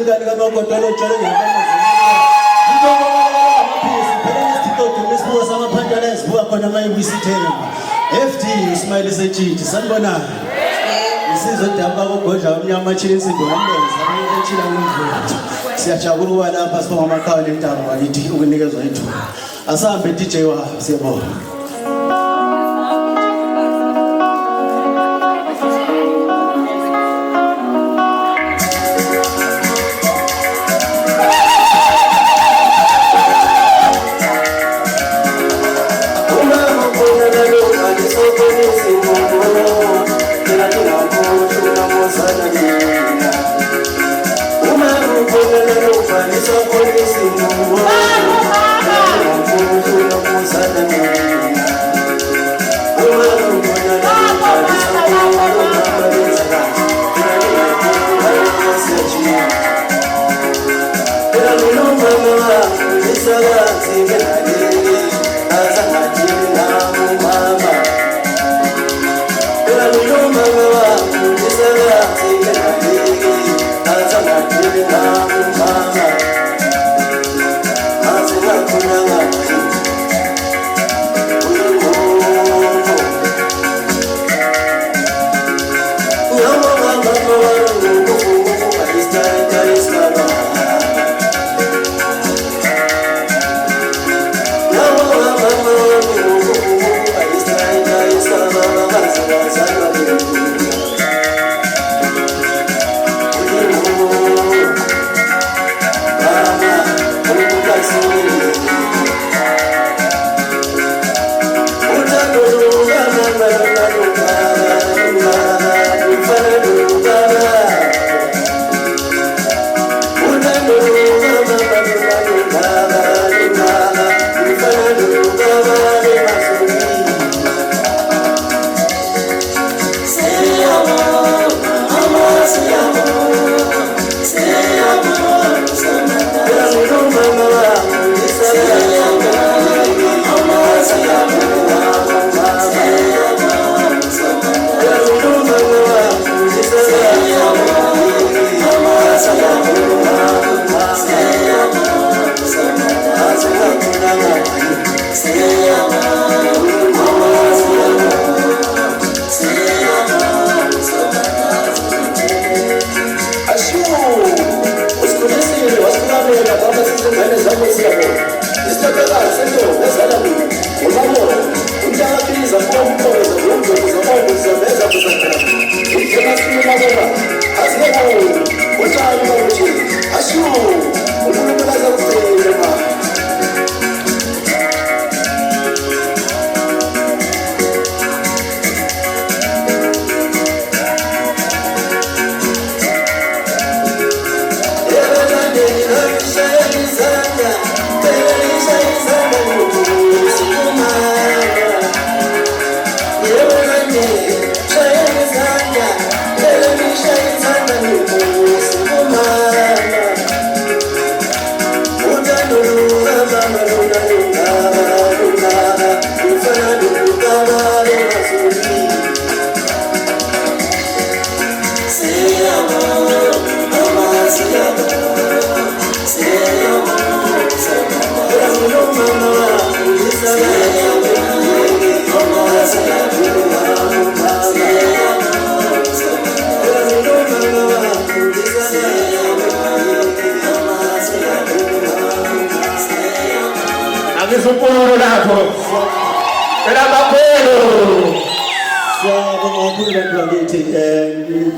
Ngani kaMagodolo Jolo ngiyabona. Ngiyabona samaphandlela ezibuka khona mayibuyisithele. FD Ismail Sechiti sanibona. Isizwe damba kogodla omnyama chile insimbi wamenza echila ngomvulo. Siyajabula ukuba lapha sibonga amakhaya lentaba wakithi ukunikezwa ithuba. Asahambe DJ wa siyabona.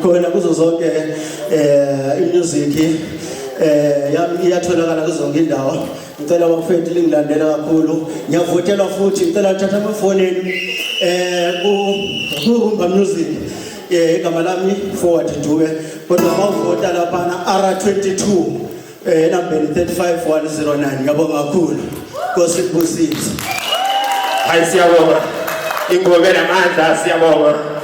khona kuzo zonke imusic iyatholakala kuzo zonke indawo. Ngicela abafethu lingilandela kakhulu. Ngiyavuthela futhi ngicela uthatha amafoni ku Rumba Music. Igama lami Forward Dube. Kodwa bawuvota lapha R22 number 35109. Ngiyabonga kakhulu. Nkosi kubusise. Hayi siyabonga. Ingoma namandla siyabonga.